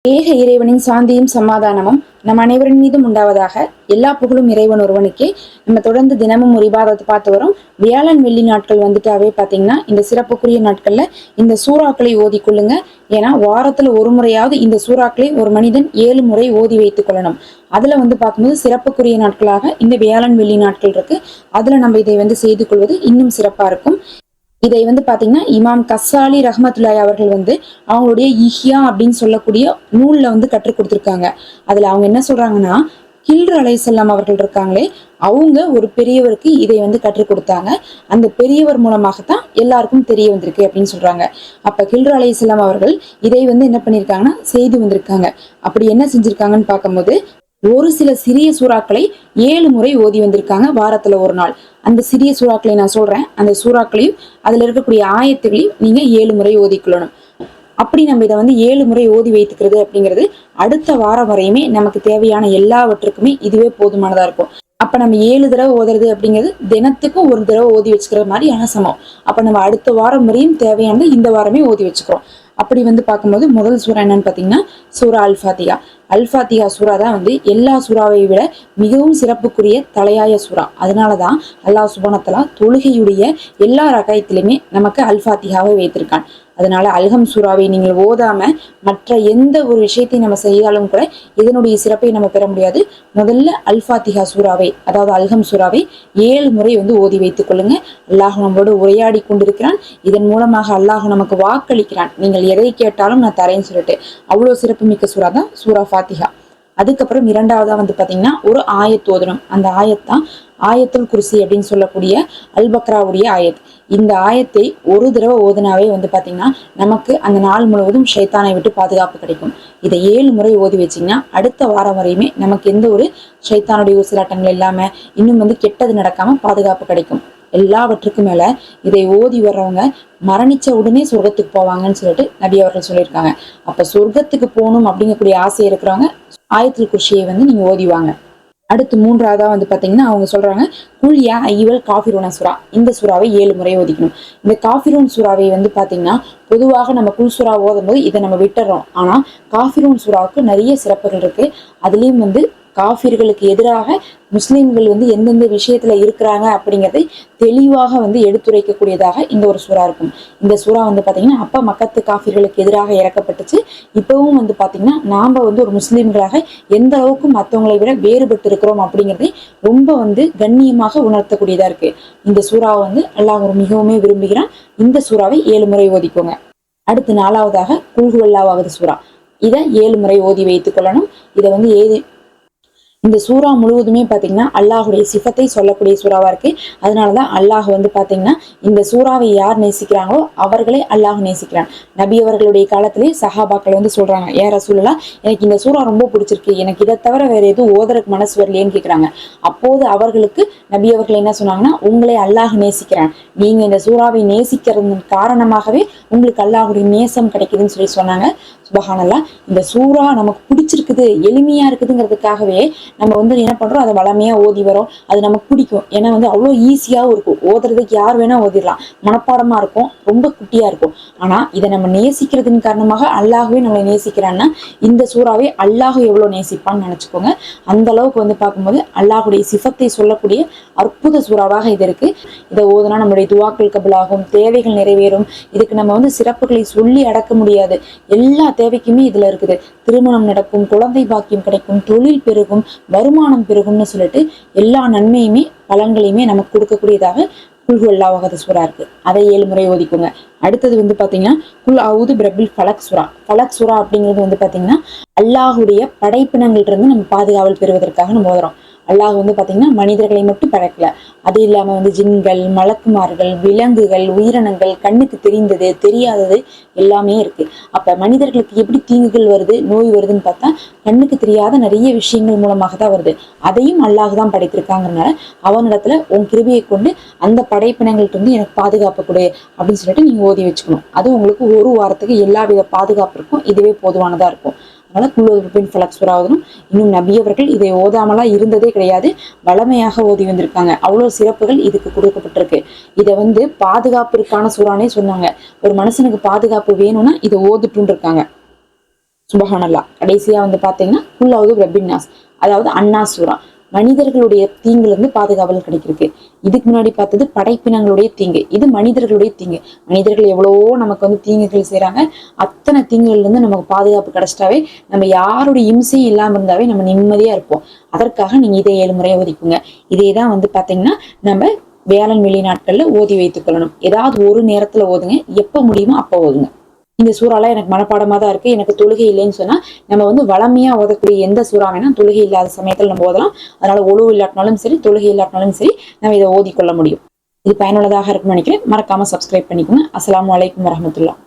ஏக இறைவனின் சாந்தியும் சமாதானமும் நம் அனைவரின் மீதும் உண்டாவதாக. எல்லா புகழும் இறைவன் ஒருவனுக்கே. நம்ம தொடர்ந்து தினமும் ஒரு இபாதத்தை பார்த்து வரோம். வியாழன் வெள்ளி நாட்கள் வந்துட்டாவே பாத்தீங்கன்னா இந்த சிறப்புக்குரிய நாட்கள்ல இந்த சூறாக்களை ஓதி கொள்ளுங்க. ஏன்னா வாரத்துல ஒரு முறையாவது இந்த சூறாக்களை ஒரு மனிதன் 7 முறை ஓதி வைத்துக் கொள்ளணும். அதுல பார்க்கும்போது சிறப்புக்குரிய நாட்களாக இந்த வியாழன் வெள்ளி நாட்கள் இருக்கு. அதுல நம்ம இதை செய்து கொள்வது இன்னும் சிறப்பா இருக்கும். இதை பாத்தீங்கன்னா இமாம் கஸ்ஸாலி ரஹ்மத்துல்லாஹி அவர்கள் அவங்களுடைய இஹ்யா அப்படின்னு சொல்லக்கூடிய நூல்ல கற்றுக் கொடுத்திருக்காங்க. அதுல அவங்க என்ன சொல்றாங்கன்னா, கில்ரு அலைஹிஸ்ஸலாம் அவர்கள் இருக்காங்களே, அவங்க ஒரு பெரியவருக்கு இதை கற்றுக் கொடுத்தாங்க. அந்த பெரியவர் மூலமாகத்தான் எல்லாருக்கும் தெரிய வந்திருக்கு அப்படின்னு சொல்றாங்க. அப்ப கில்ரு அலைஹிஸ்ஸலாம் அவர்கள் இதை என்ன பண்ணிருக்காங்கன்னா செய்து வந்திருக்காங்க. அப்படி என்ன செஞ்சிருக்காங்கன்னு பார்க்கும்போது, ஒரு சில சிறிய சூறாக்களை 7 முறை ஓதி வந்திருக்காங்க வாரத்துல ஒரு நாள். அந்த சிறிய சூறாக்களை நான் சொல்றேன். அந்த சூறாக்களையும் அதுல இருக்கக்கூடிய ஆயத்துகளையும் நீங்க 7 முறை ஓதிக்கொள்ளணும். அப்படி நம்ம இதை 7 முறை ஓதி வைத்துக்கிறது அப்படிங்கிறது அடுத்த வாரம் வரையுமே நமக்கு தேவையான எல்லாவற்றுக்குமே இதுவே போதுமானதா இருக்கும். அப்ப நம்ம 7 தடவை ஓதுறது அப்படிங்கிறது தினத்துக்கும் ஒரு தடவை ஓதி வச்சுக்கிற மாதிரியான சமம். அப்ப நம்ம அடுத்த வாரம் வரையும் தேவையானது இந்த வாரமே ஓதி வச்சுக்கிறோம். அப்படி பார்க்கும்போது முதல் சூறா என்னன்னு பாத்தீங்கன்னா சூரா அல்-ஃபாத்திஹா. அல்-ஃபாத்திஹா சூறா தான் எல்லா சூறாவை விட மிகவும் சிறப்புக்குரிய தலையாய சூறா. அதனாலதான் அல்லாஹ் சுப்ஹானஹு வ தஆலா தொழுகையுடைய எல்லா ரகாயத்திலுமே நமக்கு அல்-ஃபாத்திஹாவை வைத்திருக்கான். அதனால அல்ஹம் சூறாவை நீங்கள் ஓதாம மற்ற எந்த ஒரு விஷயத்தையும் நம்ம செய்தாலும் கூட இதனுடைய சிறப்பை நம்ம பெற முடியாது. முதல்ல அல்-ஃபாத்திஹா சூறாவை, அதாவது அல்ஹம் சூறாவை 7 முறை ஓதி வைத்துக் கொள்ளுங்க. அல்லாஹ் நம்மோடு உரையாடி கொண்டிருக்கிறான். இதன் மூலமாக அல்லாஹ் நமக்கு வாக்களிக்கிறான், நீங்கள் எதை கேட்டாலும் நான் தரேன்னு சொல்லிட்டு. அவ்வளவு சிறப்பு மிக்க சூறா தான் சூரா ஃபாத்திஹா. அதுக்கப்புறம் இரண்டாவதா பாத்தீங்கன்னா ஒரு ஆயத் ஓதணும். அந்த ஆயத் தான் ஆயத்துல் குர்சி அப்படின்னு சொல்லக்கூடிய அல் பக்ராவுடைய ஆயத். இந்த ஆயத்தை ஒரு தடவை ஓதுனாவே பாத்தீங்கன்னா நமக்கு அந்த நாள் முழுவதும் ஷைத்தானை விட்டு பாதுகாப்பு கிடைக்கும். இதை 7 முறை ஓதி வச்சிங்கன்னா அடுத்த வாரம் வரையுமே நமக்கு எந்த ஒரு ஷைத்தானுடைய ஊசலாட்டங்கள் இல்லாம இன்னும் கெட்டது நடக்காம பாதுகாப்பு கிடைக்கும். எல்லாவற்றுக்கும் மேல இதை ஓதி வர்றவங்க மரணிச்ச உடனே சொர்க்கத்துக்கு போவாங்கன்னு சொல்லிட்டு நபி அவர்கள் சொல்லியிருக்காங்க. அப்ப சொர்க்கத்துக்கு போகணும் அப்படிங்கக்கூடிய ஆசை இருக்கிறவங்க ஆயத்துல் குர்சியை நீங்க ஓதிவாங்க. அடுத்து மூன்றாவதா பாத்தீங்கன்னா அவங்க சொல்றாங்க குல்யா ஐவல் காஃபிரூன சூரா. இந்த சூறாவை 7 முறை ஓதிக்கணும். இந்த காஃபிரூன் சூறாவை பாத்தீங்கன்னா பொதுவாக நம்ம குல் சூறா ஓதும் போது இதை நம்ம விட்டுறோம். ஆனா காஃபிரூன் சூறாவுக்கு நிறைய சிறப்புகள் இருக்கு. அதுலயும் காஃபிர்களுக்கு எதிராக முஸ்லிம்கள் எந்தெந்த விஷயத்துல இருக்கிறாங்க அப்படிங்கறதை தெளிவாக எடுத்துரைக்கக்கூடியதாக இந்த ஒரு சூறா இருக்கும். இந்த சூறா பாத்தீங்கன்னா அப்ப மக்கத்து காஃபிர்களுக்கு எதிராக இறக்கப்பட்டுச்சு. இப்பவும் பாத்தீங்கன்னா நாம ஒரு முஸ்லிம்களாக எந்த அளவுக்கு மற்றவங்களை விட வேறுபட்டு இருக்கிறோம் அப்படிங்கறதை ரொம்ப கண்ணியமாக உணர்த்தக்கூடியதா இருக்கு. இந்த சூறாவை அல்லாஹ் மிகவுமே விரும்புகிறான். இந்த சூறாவை 7 முறை ஓதிக்கோங்க. அடுத்து நாலாவதாக குல் ஹுவல்லாஹு சூறா. இதை 7 முறை ஓதி வைத்துக் கொள்ளணும். இதை இந்த சூறா முழுவதுமே பாத்தீங்கன்னா அல்லாஹுடைய சிஃபத்தை சொல்லக்கூடிய சூறாவா இருக்கு. அதனாலதான் அல்லாஹ் பாத்தீங்கன்னா இந்த சூறாவை யார் நேசிக்கிறாங்களோ அவர்களே அல்லாஹ் நேசிக்கிறான். நபி அவர்களுடைய காலத்திலே சஹாபாக்கள் சொல்றாங்க, ஏன் ரசூலுல்லாஹ் எனக்கு இந்த சூறா ரொம்ப பிடிச்சிருக்கு, எனக்கு இதை தவிர வேற எதுவும் ஓதறக்கு மனசு வரலையேன்னு கேட்கிறாங்க. அப்போது அவர்களுக்கு நபி அவர்கள் என்ன சொன்னாங்கன்னா, உங்களை அல்லாஹ் நேசிக்கிறான், நீங்க இந்த சூறாவை நேசிக்கிறதன் காரணமாகவே உங்களுக்கு அல்லாஹுடைய நேசம் கிடைக்குதுன்னு சொன்னாங்க. சுபஹானல்லாஹ். இந்த சூறா நமக்கு பிடிச்சிருக்குது, எளிமையா இருக்குதுங்கிறதுக்காகவே நம்ம என்ன பண்றோம், அதை வளமையா ஓதி வரோம். அது நமக்கு பிடிக்கும். ஏன்னா அவ்வளவு ஈஸியாவும் இருக்கும், ஓதுறதுக்கு யார் வேணா ஓதிடலாம், மனப்பாடமா இருக்கும், ரொம்ப குட்டியா இருக்கும். ஆனா இதை நம்ம நேசிக்கிறதுன் காரணமாக அல்லாஹ்வே நம்மளை நேசிக்கிறான்னா இந்த சூறாவை அல்லாஹ் எவ்வளவு நேசிப்பான்னு நினைச்சுக்கோங்க. அந்த அளவுக்கு பார்க்கும்போது அல்லாஹுடைய சிஃபத்தை சொல்லக்கூடிய அற்புத சூறாவாக இது இருக்கு. இதை ஓதுனா நம்மளுடைய துவாக்கள் கபுலாகும், தேவைகள் நிறைவேறும். இதுக்கு நம்ம சிறப்புகளை சொல்லி அடக்க முடியாது. எல்லா தேவைக்குமே இதுல இருக்குது. திருமணம் நடக்கும், குழந்தை பாக்கியம் கிடைக்கும், தொழில் பெருகும், வருமானம் பெருகும்னு சொல்லிட்டு எல்லா நன்மையுமே பலன்களையுமே நமக்கு கொடுக்கக்கூடியதாக குல் ஹுவல்லாஹு சூறா இருக்கு. அதை 7 முறை ஓதிக்கோங்க. அடுத்தது பாத்தீங்கன்னா குல் அஊது பிரபில் ஃபலக் சூறா. ஃபலக் சூறா அப்படிங்கிறது பாத்தீங்கன்னா அல்லாஹுடைய படைப்பினங்கள்ட்ட இருந்து நம்ம பாதுகாவல் பெறுவதற்காக நம்ம ஓதுறோம். அல்லாஹ் பாத்தீங்கன்னா மனிதர்களை மட்டும் படைக்கல, அது இல்லாம ஜின்கள், மலக்குமார்கள், விலங்குகள், உயிரினங்கள், கண்ணுக்கு தெரிந்தது தெரியாதது எல்லாமே இருக்கு. அப்ப மனிதர்களுக்கு எப்படி தீங்குகள் வருது, நோய் வருதுன்னு பார்த்தா கண்ணுக்கு தெரியாத நிறைய விஷயங்கள் மூலமாக தான் வருது. அதையும் அல்லாஹ் தான் படைத்திருக்காங்கனால அவனிடத்துல உன் கிருபையை கொண்டு அந்த படைப்பினங்கள்ட்ட இருந்து எனக்கு பாதுகாப்பு கொடு அப்படின்னு சொல்லிட்டு நீங்க ஓதி வச்சுக்கணும். அது உங்களுக்கு ஒரு வாரத்துக்கு எல்லா வித பாதுகாப்பு இருக்கும். இதுவே போதுமானதா இருக்கும். அதனால குல் ஃபலக் சூறா ஓதணும். இன்னும் நபி அவர்கள் இதை ஓதாமலா இருந்ததே கிடையாது, வளமையாக ஓதி வந்திருக்காங்க. அவ்வளவு சிறப்புகள் இதுக்கு கொடுக்கப்பட்டிருக்கு. இதை பாதுகாப்பிற்கான சூறானே சொன்னாங்க. ஒரு மனுஷனுக்கு பாதுகாப்பு வேணும்னா இதை ஓதுட்டுன்னு இருக்காங்க. சுபஹானல்லா. கடைசியா வந்து பாத்தீங்கன்னா குல்லாவது ரப்பின்னாஸ், அதாவது அன்னாஸ் சூரா, மனிதர்களுடைய தீங்குல இருந்து பாதுகாவல் கிடைச்சிருக்கு. இதுக்கு முன்னாடி பார்த்தது படைப்பினங்களுடைய தீங்கு, இது மனிதர்களுடைய தீங்கு. மனிதர்கள் எவ்வளவோ நமக்கு வந்து தீங்குகள் செய்யறாங்க. அத்தனை தீங்குகள்ல இருந்து நமக்கு பாதுகாப்பு கிடைச்சிட்டாவே, நம்ம யாருடைய இம்சையும் இல்லாம இருந்தாவே நம்ம நிம்மதியா இருப்போம். அதற்காக நீங்க இதை 7 முறை ஓதிக்குங்க. இதே தான் வந்து பாத்தீங்கன்னா நம்ம வியாழன் வெள்ளி நாட்கள்ல ஓதி வைத்துக் கொள்ளணும். ஏதாவது ஒரு நேரத்துல ஓதுங்க, எப்ப முடியுமோ அப்ப ஓதுங்க. இந்த சூறாலாம் எனக்கு மனப்பாடமா தான் இருக்கு, எனக்கு தொழுகை இல்லைன்னு சொன்னா நம்ம வந்து வளமையா ஓதக்கூடிய எந்த சூறா வேணா தொழுகை இல்லாத சமயத்துல நம்ம ஓதலாம். அதனால ஒழுவு இல்லாட்டினாலும் சரி, தொழுகை இல்லாட்டினாலும் சரி, நம்ம இதை ஓதிக்கொள்ள முடியும். இது பயனுள்ளதாக இருக்கும்னு நினைக்கிறேன். மறக்காம சப்ஸ்கிரைப் பண்ணிக்கோங்க. அஸ்ஸலாமு அலைக்கும் வரஹ்மத்துல்லாஹ்.